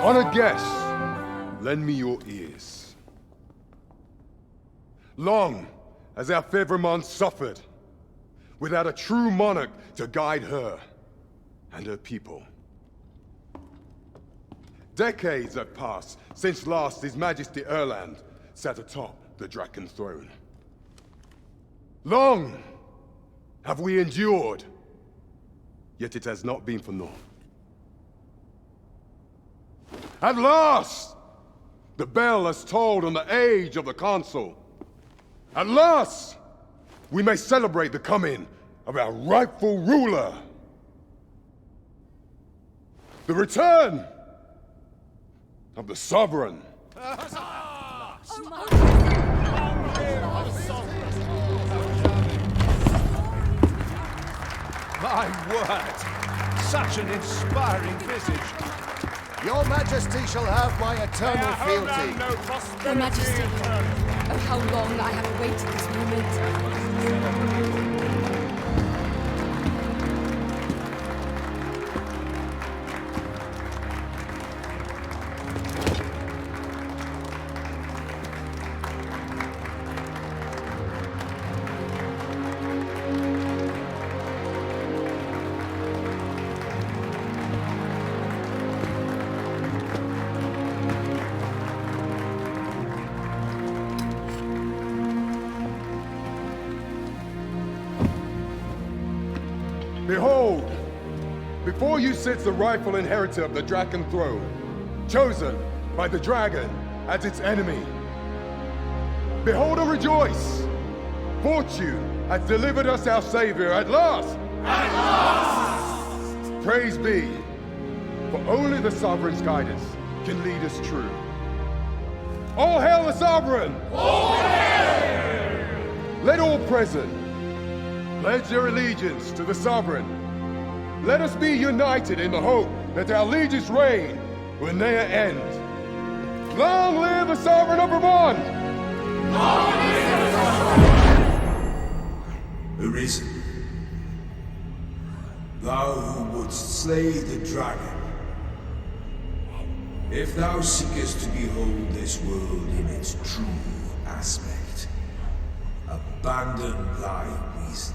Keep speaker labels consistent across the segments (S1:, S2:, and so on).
S1: Honored guests, lend me your ears. Long has our Fevrimond suffered, without a true monarch to guide her and her people. Decades have passed since last His Majesty Erland sat atop the Draken throne. Long have we endured, yet it has not been for naught. At last, the bell has tolled on the age of the console. At last, we may celebrate the coming of our rightful ruler. The return of the sovereign.
S2: My word! Such an inspiring visage.
S3: Your Majesty shall have my eternal fealty.
S4: Your Majesty, oh, how long I have awaited this moment.
S1: Behold, before you sits the rightful inheritor of the Draken throne, chosen by the dragon as its enemy. Behold and rejoice! Fortune has delivered us our savior at last! At last! Praise be, for only the sovereign's guidance can lead us true. All hail the sovereign! All hail! Let all present pledge their allegiance to the sovereign. Let us be united in the hope that our liege's reign will ne'er end. Long live the sovereign of Vermont! Long live the sovereign!
S5: Arisen, thou who wouldst slay the dragon, if thou seekest to behold this world in its true aspect, abandon thy reason.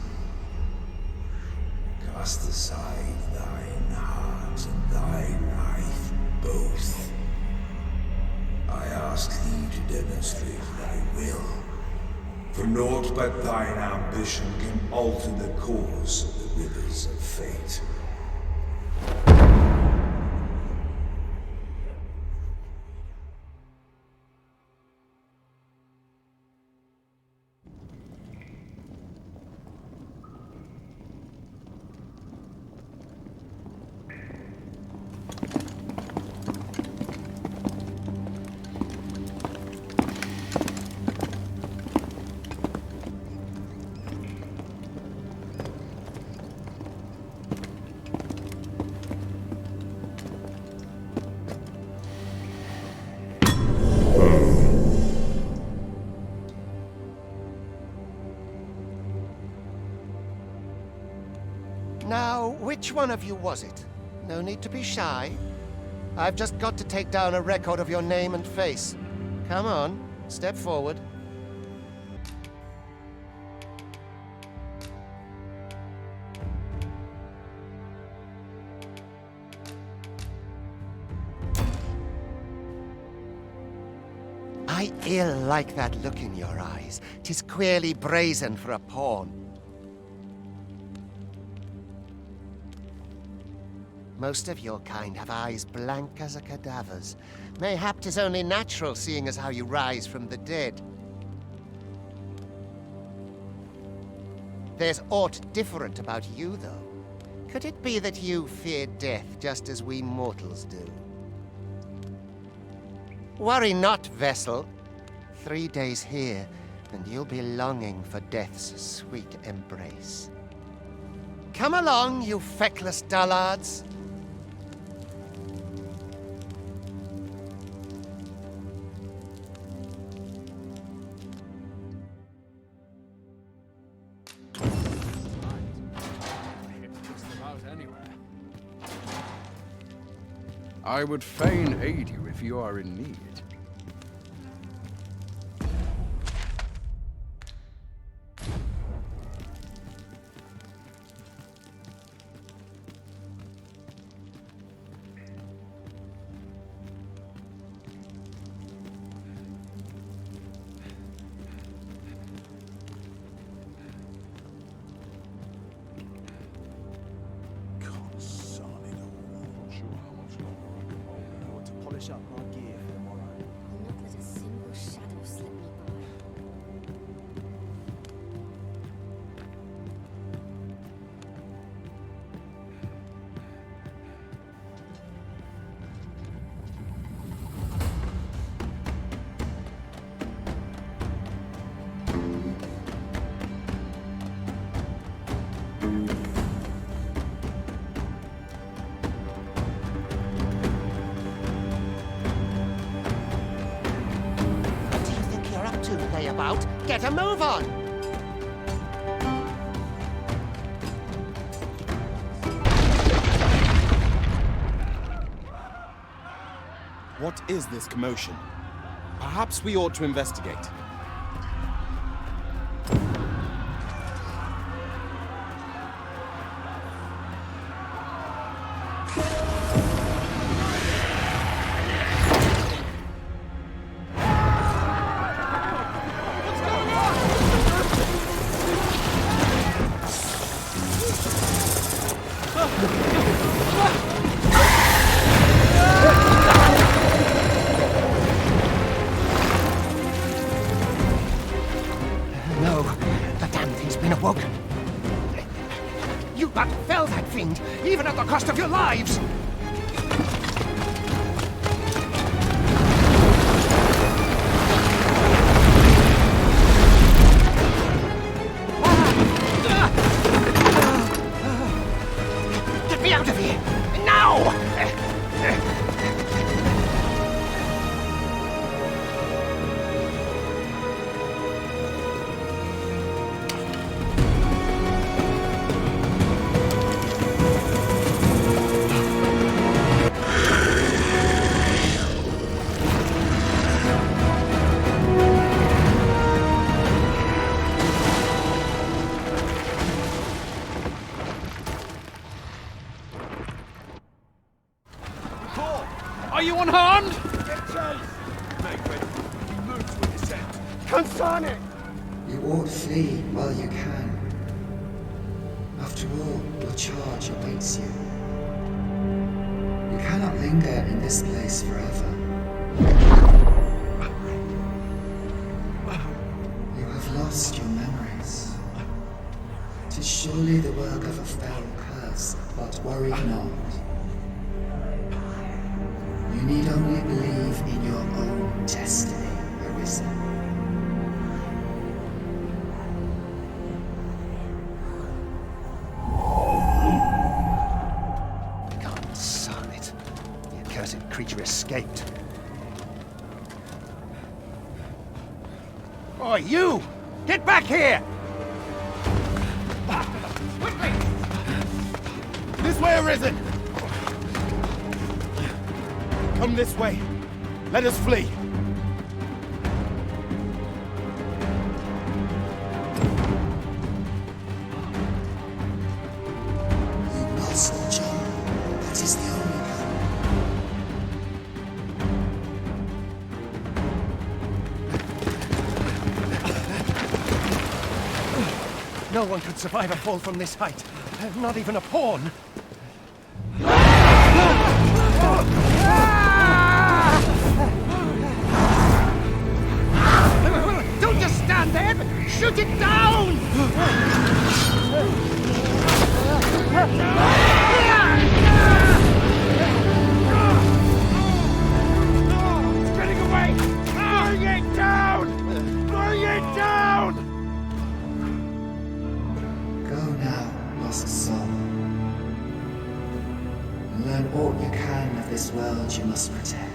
S5: Cast aside thine heart and thy life both. I ask thee to demonstrate thy will, for naught but thine ambition can alter the course of the rivers of fate.
S3: Now, which one of you was it? No need to be shy. I've just got to take down a record of your name and face. Come on, step forward. I ill like that look in your eyes. 'Tis queerly brazen for a pawn. Most of your kind have eyes blank as a cadaver's. Mayhap 'tis only natural, seeing as how you rise from the dead. There's aught different about you, though. Could it be that you fear death just as we mortals do? Worry not, vessel. 3 days here, and you'll be longing for death's sweet embrace. Come along, you feckless dullards.
S6: I would fain aid you if you are in need.
S2: Up my gear for tomorrow.
S4: I'll not let a single shadow slip me by.
S3: What do you think you're up to, layabout? Get a move on!
S7: What is this commotion? Perhaps we ought to investigate.
S3: No, the damn thing's been awoken. You but fell that fiend, even at the cost of your lives! Get me out of here! Now!
S6: Are you unharmed?
S2: Get chased! Make ready. You move to a descent.
S3: Consarne!
S5: You ought flee while you can. After all, your charge awaits you. You cannot linger in this place forever. You have lost your memories. 'Tis surely the work of a fell curse, but worry not. You need only believe in your own destiny, Arisen.
S3: Consarn it. The accursed creature escaped. Oh, you! Get back here! Quickly!
S7: This way, Arisen! Come this way. Let us flee.
S5: You must jump. That is the only path.
S3: No one could survive a fall from this height. Not even a pawn. Don't just stand there, but shoot it down! It's getting away! Bring it down! Bring it down!
S8: all you can of this world you must protect.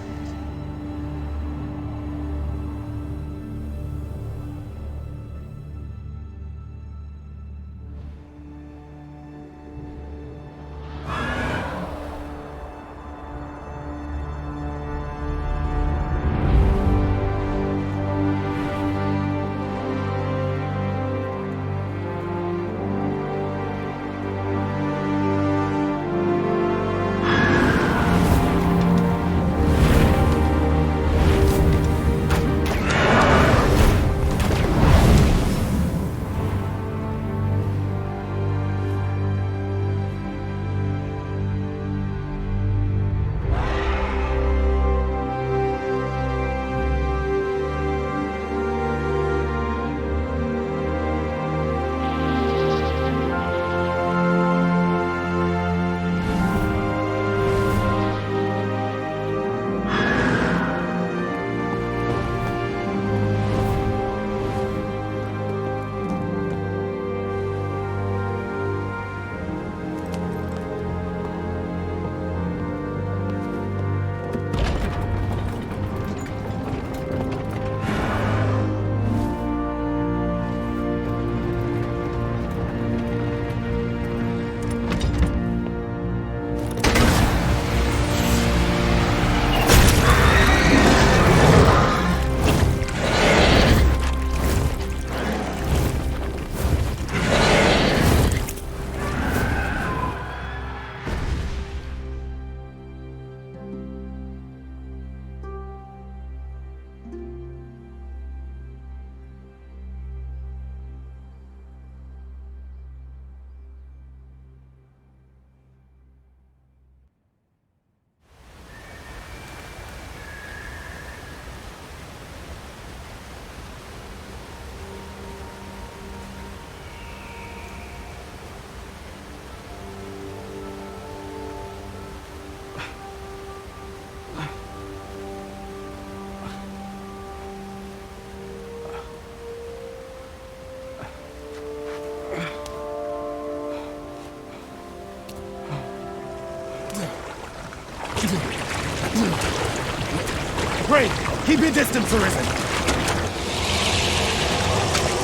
S7: Pray, keep your distance, Arisen.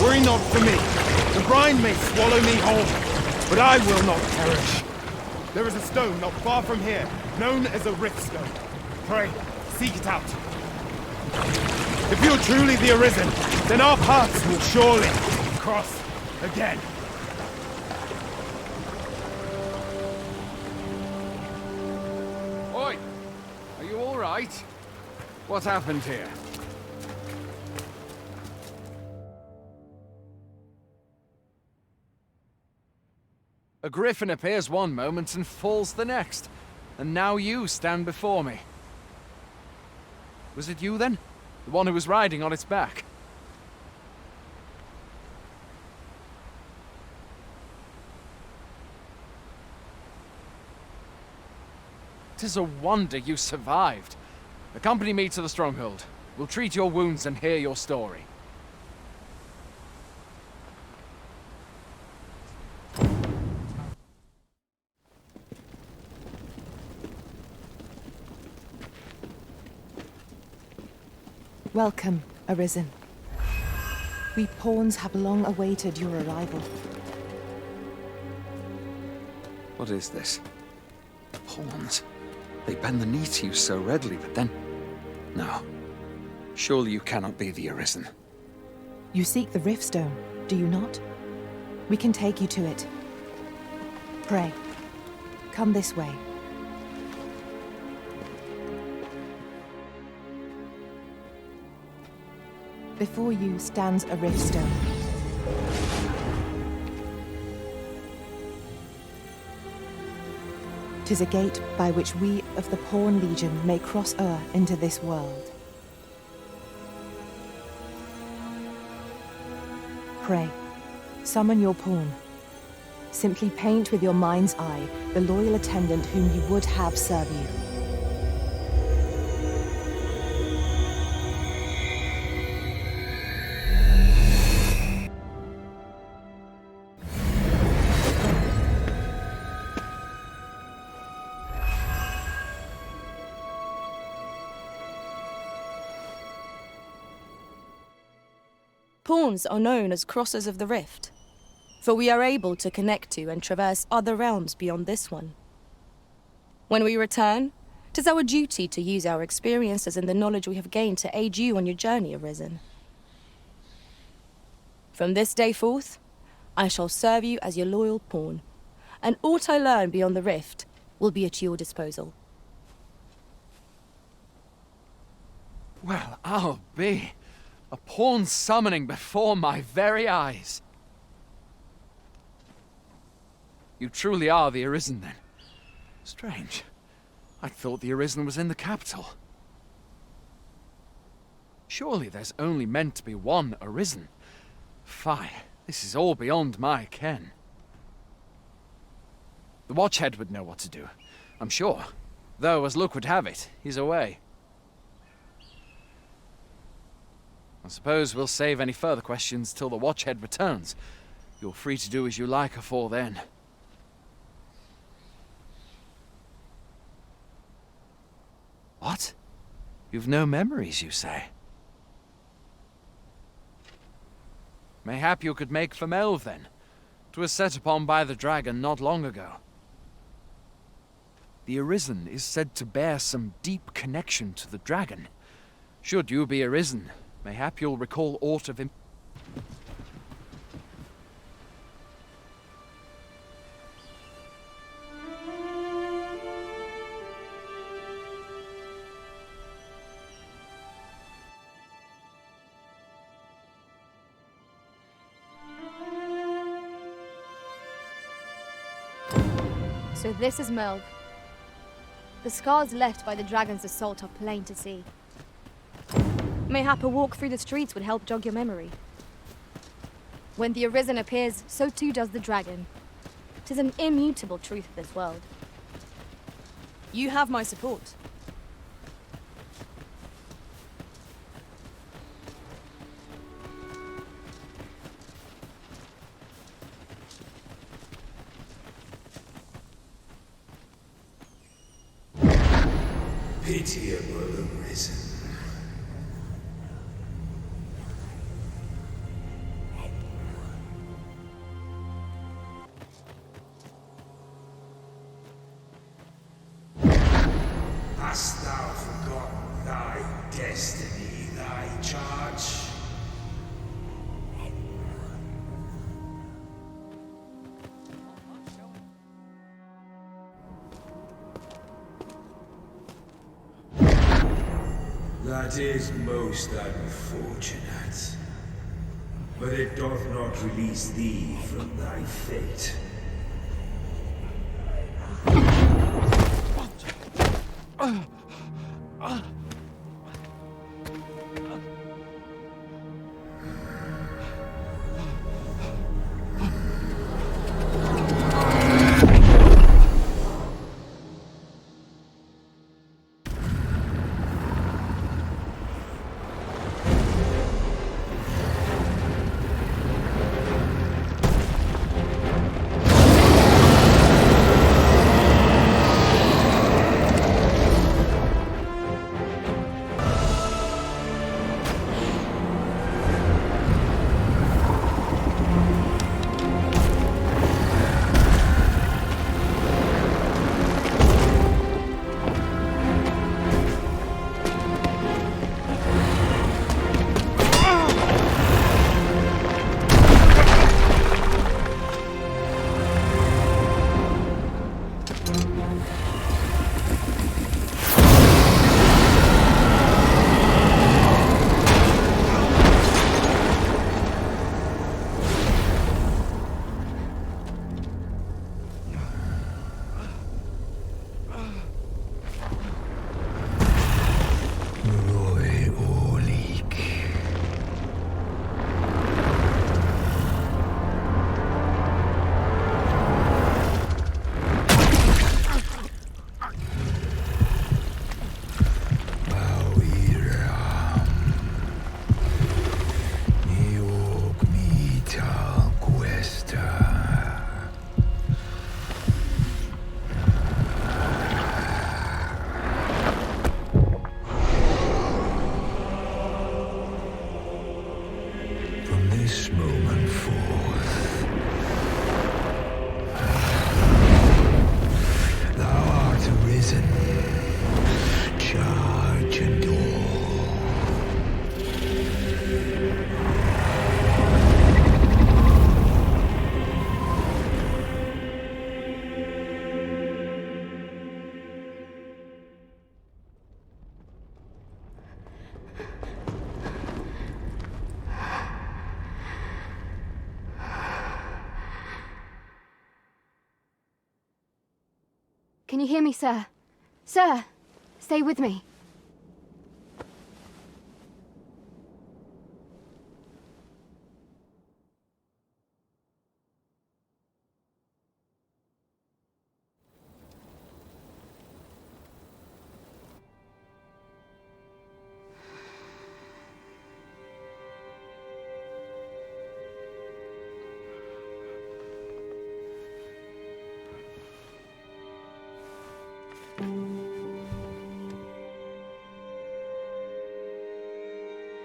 S7: Worry not for me. The brine may swallow me whole, but I will not perish. There is a stone not far from here, known as a rift stone. Pray, seek it out. If you're truly the Arisen, then our paths will surely cross again.
S6: Oi! Are you all right? What happened here? A griffin appears one moment and falls the next. And now you stand before me. Was it you then? The one who was riding on its back? Tis a wonder you survived. Accompany me to the stronghold. We'll treat your wounds and hear your story.
S9: Welcome, Arisen. We pawns have long awaited your arrival.
S6: What is this? Pawns? They bend the knee to you so readily, but then... No. Surely you cannot be the Arisen.
S9: You seek the Riftstone, do you not? We can take you to it. Pray, come this way. Before you stands a Riftstone. Tis a gate by which we of the Pawn Legion may cross o'er into this world. Pray, summon your pawn. Simply paint with your mind's eye the loyal attendant whom you would have serve you.
S4: pawns are known as crossers of the rift, for we are able to connect to and traverse other realms beyond this one. When we return, 'tis our duty to use our experiences and the knowledge we have gained to aid you on your journey, Arisen. From this day forth, I shall serve you as your loyal pawn, and aught I learn beyond the rift will be at your disposal.
S6: Well, I'll be. A pawn summoning before my very eyes. You truly are the Arisen, then? Strange. I thought the Arisen was in the capital. Surely there's only meant to be one Arisen. Fie, this is all beyond my ken. The Watchhead would know what to do, I'm sure. Though, as luck would have it, he's away. I suppose we'll save any further questions till the Watchhead returns. You're free to do as you like afore then. What? You've no memories, you say? Mayhap you could make for Melve, then. 'Twas set upon by the dragon not long ago. The Arisen is said to bear some deep connection to the dragon. Should you be Arisen, mayhap you'll recall aught of him.
S10: So this is Melve. The scars left by the dragon's assault are plain to see. Mayhap a walk through the streets would help jog your memory. When the Arisen appears, so too does the dragon. 'Tis an immutable truth of this world.
S4: You have my support.
S5: Pitiable Arisen. Hast thou forgotten thy destiny, thy charge? That is most unfortunate. But it doth not release thee from thy fate.
S10: Can you hear me, sir? Sir, stay with me.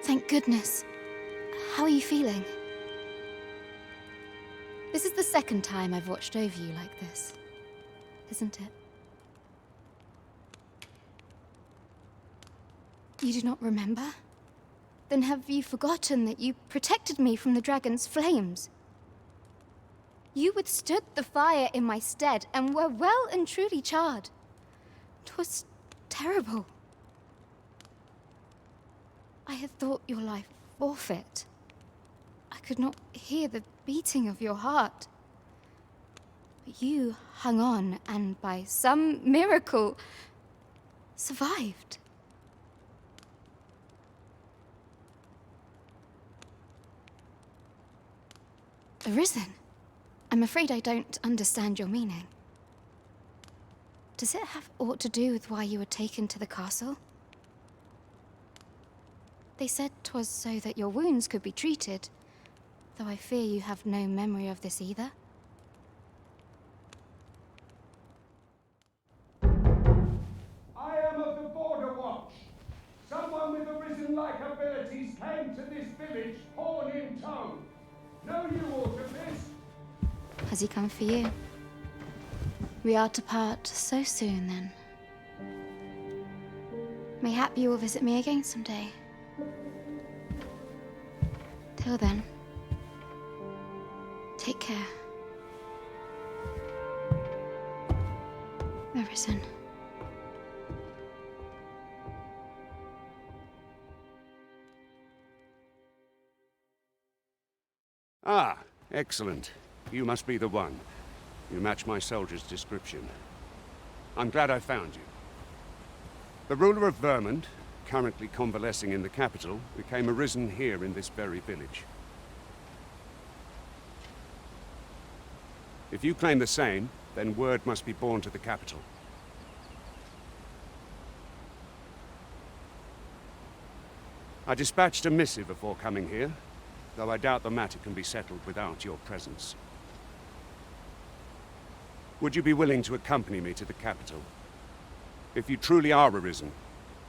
S10: Thank goodness. How are you feeling? This is the second time I've watched over you like this, isn't it? You do not remember? Then have you forgotten that you protected me from the dragon's flames? You withstood the fire in my stead and were well and truly charred. 'Twas terrible. I had thought your life forfeit. I could not hear the beating of your heart. But you hung on and by some miracle survived. Arisen? I'm afraid I don't understand your meaning. Does it have aught to do with why you were taken to the castle? They said 'twas so that your wounds could be treated, though I fear you have no memory of this either.
S2: I am of the Border Watch. Someone with Arisen-like abilities came to this village, horn in tow. Know you aught of this?
S10: Has he come for you? We are to part so soon, then. Mayhap you will visit me again someday. Till then, take care. Arisen.
S11: Ah, excellent. You must be the one. You match my soldier's description. I'm glad I found you. The ruler of Vermont, currently convalescing in the capital, became arisen here in this very village. If you claim the same, then word must be borne to the capital. I dispatched a missive before coming here, though I doubt the matter can be settled without your presence. Would you be willing to accompany me to the capital? If you truly are arisen,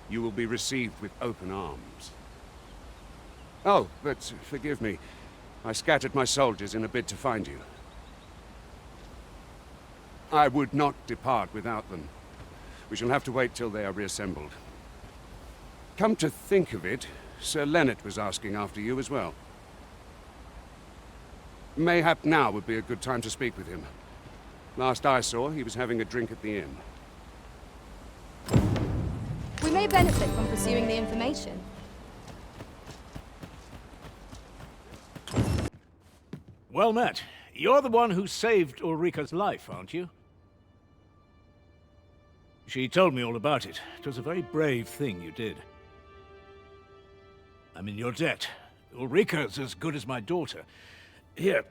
S11: you will be received with open arms. Oh, but forgive me. I scattered my soldiers in a bid to find you. I would not depart without them. We shall have to wait till they are reassembled. Come to think of it, Sir Leonard was asking after you as well. Mayhap now would be a good time to speak with him. Last I saw, he was having a drink at the inn.
S4: We may benefit from pursuing the information.
S2: Well met. You're the one who saved Ulrika's life, aren't you? She told me all about it. It was a very brave thing you did. I'm in your debt. Ulrika's as good as my daughter. Here,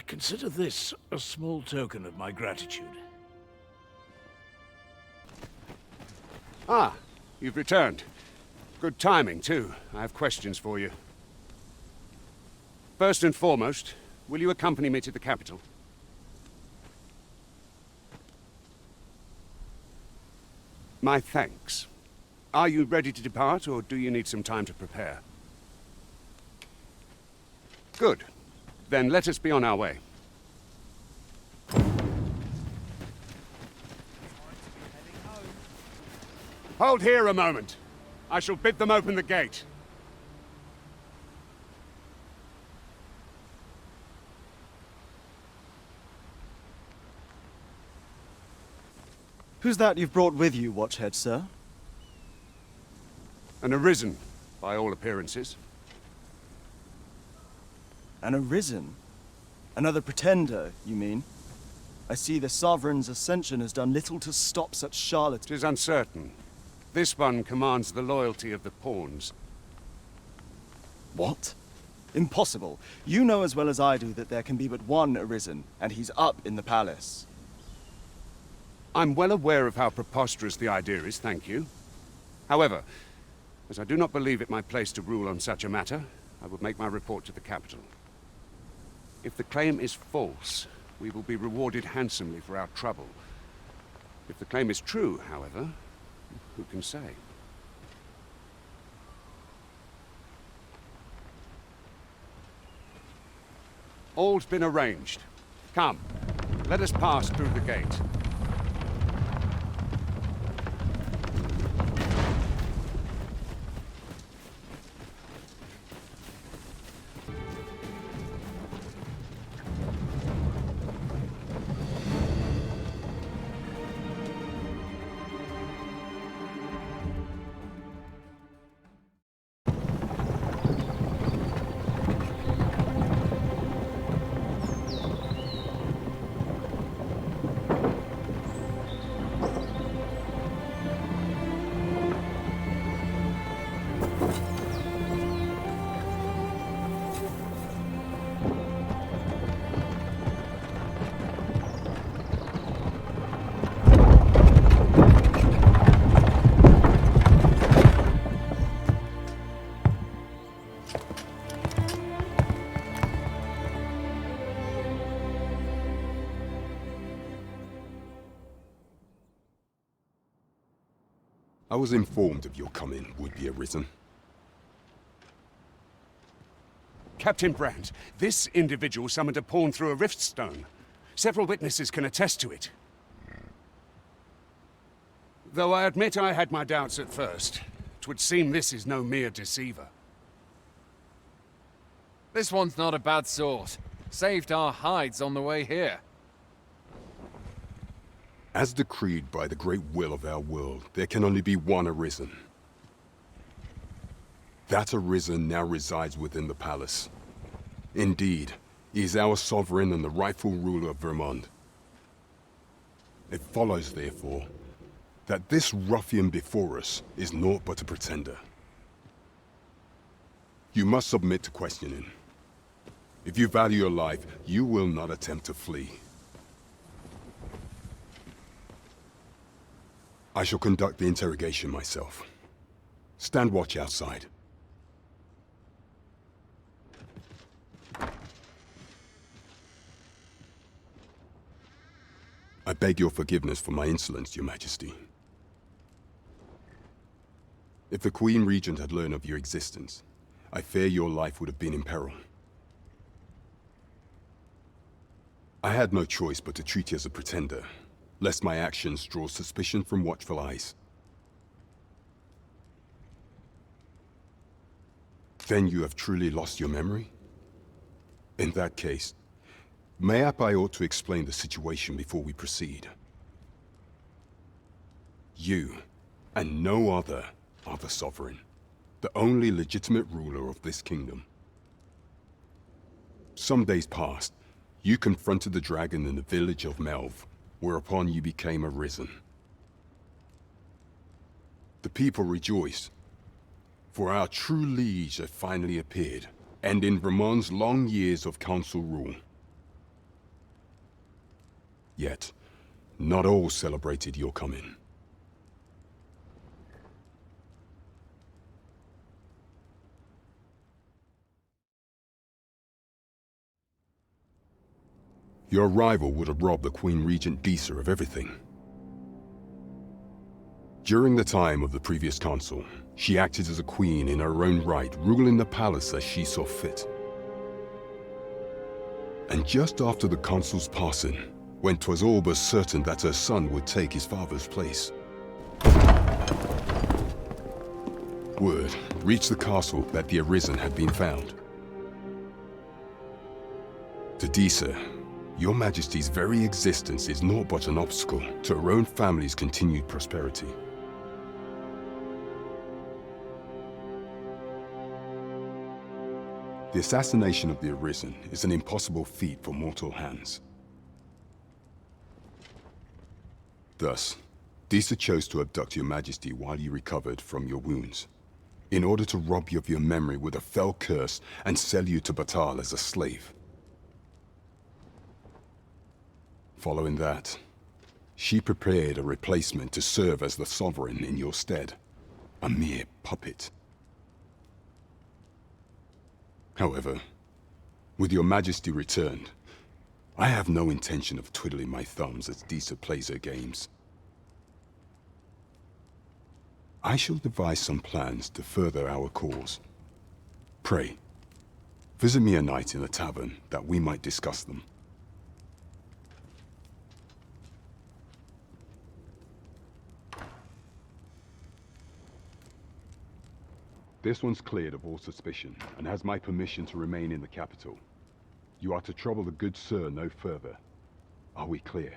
S2: consider this a small token of my gratitude.
S11: Ah, you've returned. Good timing, too. I have questions for you. First and foremost, will you accompany me to the capital? My thanks. Are you ready to depart, or do you need some time to prepare? Good. Then let us be on our way. Hold here a moment. I shall bid them open the gate.
S12: Who's that you've brought with you, Watchhead, sir?
S11: An arisen, by all appearances.
S12: An arisen? Another pretender, you mean? I see the Sovereign's ascension has done little to stop such charlatans.
S11: 'Tis uncertain. This one commands the loyalty of the pawns.
S12: What? Impossible. You know as well as I do that there can be but one Arisen, and he's up in the palace.
S11: I'm well aware of how preposterous the idea is, thank you. However, as I do not believe it my place to rule on such a matter, I will make my report to the capital. If the claim is false, we will be rewarded handsomely for our trouble. If the claim is true, however, who can say? All's been arranged. Come, let us pass through the gate.
S1: I was informed of your coming, would-be Arisen.
S11: Captain Brandt, this individual summoned a pawn through a rift stone. Several witnesses can attest to it. Though I admit I had my doubts at first, 'twould seem this is no mere deceiver.
S13: This one's not a bad sort. Saved our hides on the way here.
S1: As decreed by the great will of our world, there can only be one Arisen. That Arisen now resides within the palace. Indeed, he is our sovereign and the rightful ruler of Vermont. It follows, therefore, that this ruffian before us is naught but a pretender. You must submit to questioning. If you value your life, you will not attempt to flee. I shall conduct the interrogation myself. Stand watch outside. I beg your forgiveness for my insolence, Your Majesty. If the Queen Regent had learned of your existence, I fear your life would have been in peril. I had no choice but to treat you as a pretender, lest my actions draw suspicion from watchful eyes. Then you have truly lost your memory? In that case, mayhap I ought to explain the situation before we proceed. You, and no other, are the sovereign, the only legitimate ruler of this kingdom. Some days past, you confronted the dragon in the village of Melv, whereupon you became Arisen. The people rejoiced, for our true liege had finally appeared, ending Vermont's long years of council rule. Yet, not all celebrated your coming. Your arrival would have robbed the Queen Regent Disa of everything. During the time of the previous consul, she acted as a queen in her own right, ruling the palace as she saw fit. And just after the consul's passing, when 'twas all but certain that her son would take his father's place, word reached the castle that the Arisen had been found. To Disa, Your Majesty's very existence is naught but an obstacle to her own family's continued prosperity. The assassination of the Arisen is an impossible feat for mortal hands. Thus, Disa chose to abduct your majesty while you recovered from your wounds, in order to rob you of your memory with a fell curse and sell you to Batal as a slave. Following that, she prepared a replacement to serve as the sovereign in your stead, a mere puppet. However, with your majesty returned, I have no intention of twiddling my thumbs as Disa plays her games. I shall devise some plans to further our cause. Pray, visit me a night in the tavern that we might discuss them. This one's cleared of all suspicion and has my permission to remain in the capital. You are to trouble the good sir no further. Are we clear?